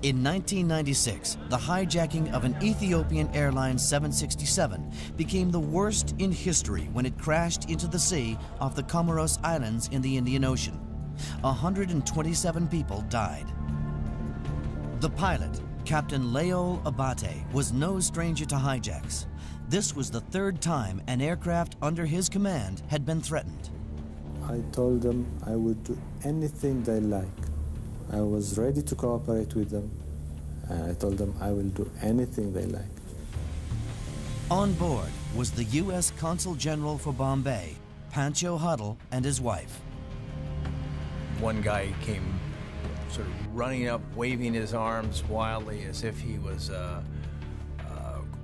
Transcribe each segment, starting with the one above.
In 1996, the hijacking of an Ethiopian Airlines 767 became the worst in history when it crashed into the sea off the Comoros Islands in the Indian Ocean. 127 people died. The pilot, Captain Leol Abate, was no stranger to hijacks. This was the third time an aircraft under his command had been threatened. I told them I would do anything they like. I was ready to cooperate with them, and I told them I will do anything they like. On board was the U.S. Consul General for Bombay, Pancho Huddle, and his wife. One guy came sort of running up, waving his arms wildly as if he was a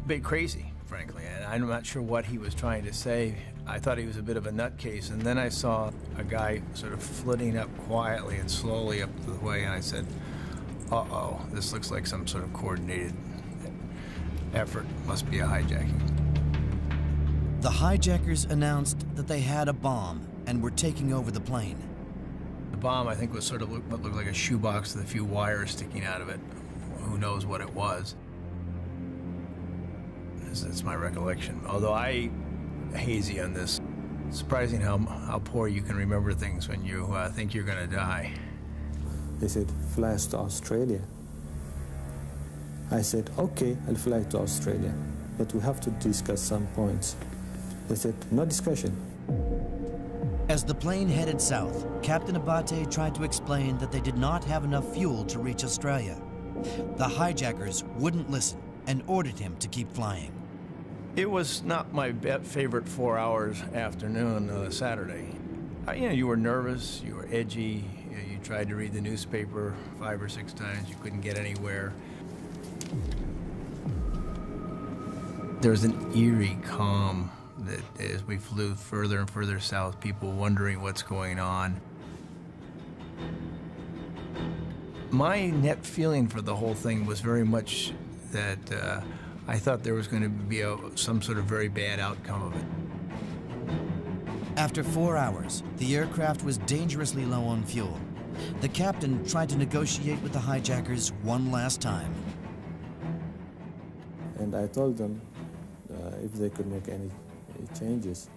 bit crazy, frankly. And I'm not sure what he was trying to say. I thought he was a bit of a nutcase, and then I saw a guy sort of flitting up quietly and slowly up the way, and I said, uh-oh, this looks like some sort of coordinated effort. Must be a hijacking. The hijackers announced that they had a bomb and were taking over the plane. The bomb, I think, was sort of what looked like a shoebox with a few wires sticking out of it. Who knows what it was? It's my recollection. Although hazy on this. Surprising how poor you can remember things when you think you're going to die. They said, fly us to Australia. I said, okay, I'll fly to Australia, but we have to discuss some points. They said, no discussion. As the plane headed south, Captain Abate tried to explain that they did not have enough fuel to reach Australia. The hijackers wouldn't listen and ordered him to keep flying. It was not my favorite 4 hours afternoon, Saturday. You were nervous, you were edgy, you tried to read the newspaper 5 or 6 times, you couldn't get anywhere. There was an eerie calm that as we flew further and further south, people wondering what's going on. My net feeling for the whole thing was very much that I thought there was going to be some sort of very bad outcome of it. After 4 hours, the aircraft was dangerously low on fuel. The captain tried to negotiate with the hijackers one last time. And I told them if they could make any changes.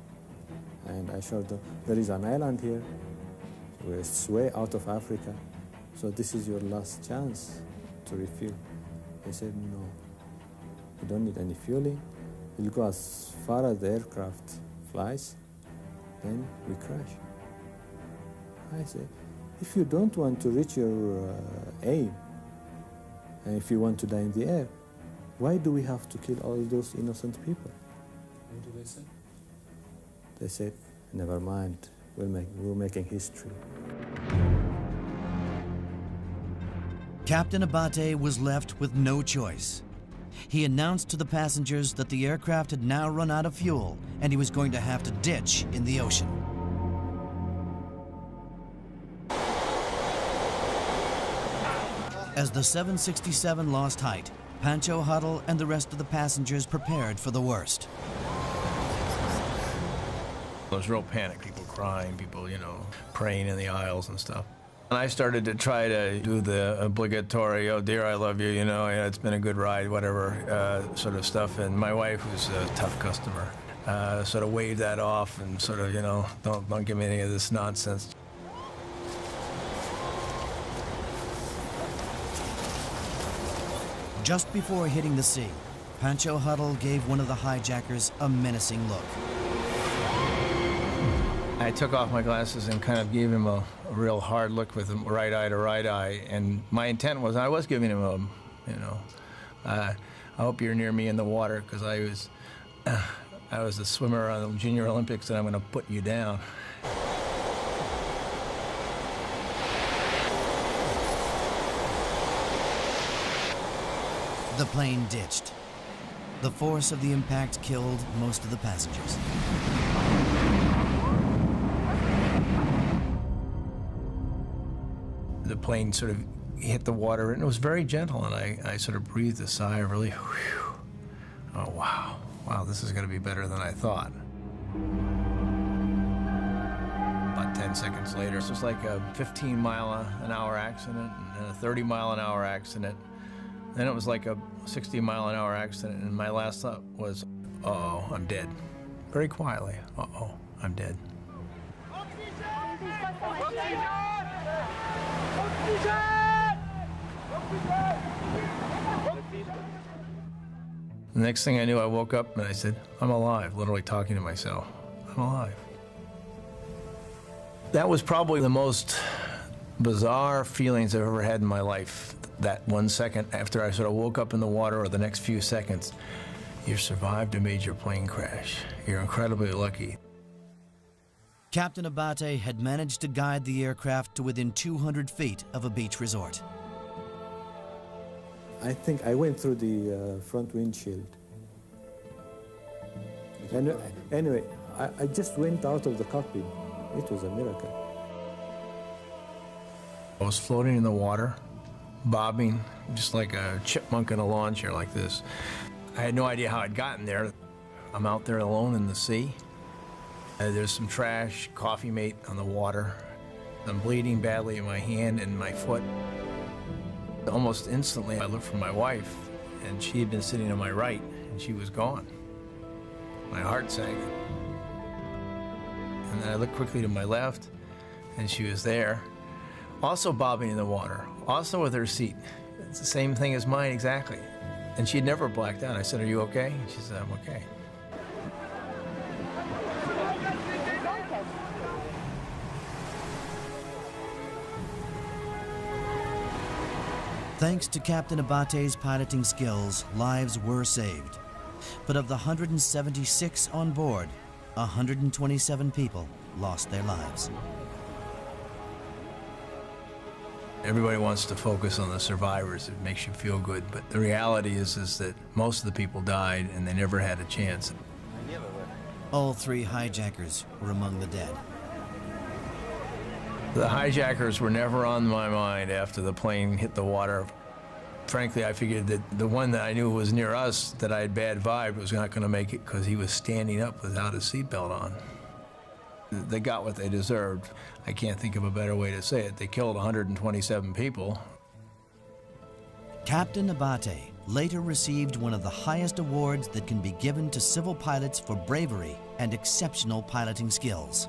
And I showed them there is an island here. It's way out of Africa. So this is your last chance to refuel. They said, no. We don't need any fueling. We'll go as far as the aircraft flies, then we crash. I said, if you don't want to reach your aim, and if you want to die in the air, why do we have to kill all those innocent people? What did they say? They said, never mind, we're making history. Captain Abate was left with no choice. He announced to the passengers that the aircraft had now run out of fuel and he was going to have to ditch in the ocean. As the 767 lost height, Pancho Huddle and the rest of the passengers prepared for the worst. There was real panic, people crying, people, praying in the aisles and stuff. And I started to try to do the obligatory, oh dear, I love you, it's been a good ride, whatever, sort of stuff. And my wife, who's a tough customer, sort of waved that off and sort of, don't give me any of this nonsense. Just before hitting the sea, Pancho Huddle gave one of the hijackers a menacing look. I took off my glasses and kind of gave him a real hard look with him, right eye to right eye. And my intent was, I was giving him I hope you're near me in the water, because I was a swimmer on the Junior Olympics, and I'm going to put you down. The plane ditched. The force of the impact killed most of the passengers. The plane sort of hit the water, and it was very gentle, and I sort of breathed a sigh of relief. Oh, wow. Wow, this is going to be better than I thought. About 10 seconds later, it was like a 15-mile-an-hour accident and a 30-mile-an-hour accident. Then it was like a 60-mile-an-hour accident, and my last thought was, uh-oh, I'm dead. Very quietly, uh-oh, I'm dead. The next thing I knew, I woke up and I said, I'm alive, literally talking to myself. I'm alive. That was probably the most bizarre feelings I've ever had in my life. That 1 second after I sort of woke up in the water, or the next few seconds, you survived a major plane crash. You're incredibly lucky. Captain Abate had managed to guide the aircraft to within 200 feet of a beach resort. I think I went through the front windshield. Anyway, I just went out of the cockpit. It was a miracle. I was floating in the water, bobbing, just like a chipmunk in a lawn chair like this. I had no idea how I'd gotten there. I'm out there alone in the sea. There's some trash, coffee mate on the water. I'm bleeding badly in my hand and my foot. Almost instantly, I looked for my wife, and she had been sitting on my right, and she was gone. My heart sank. And then I looked quickly to my left, and she was there, also bobbing in the water, also with her seat. It's the same thing as mine exactly. And she had never blacked out. I said, "Are you okay?" And she said, "I'm okay." Thanks to Captain Abate's piloting skills, lives were saved. But of the 176 on board, 127 people lost their lives. Everybody wants to focus on the survivors. It makes you feel good. But the reality is that most of the people died and they never had a chance. All three hijackers were among the dead. The hijackers were never on my mind after the plane hit the water. Frankly, I figured that the one that I knew was near us, that I had bad vibe, was not going to make it because he was standing up without his seatbelt on. They got what they deserved. I can't think of a better way to say it. They killed 127 people. Captain Abate later received one of the highest awards that can be given to civil pilots for bravery and exceptional piloting skills.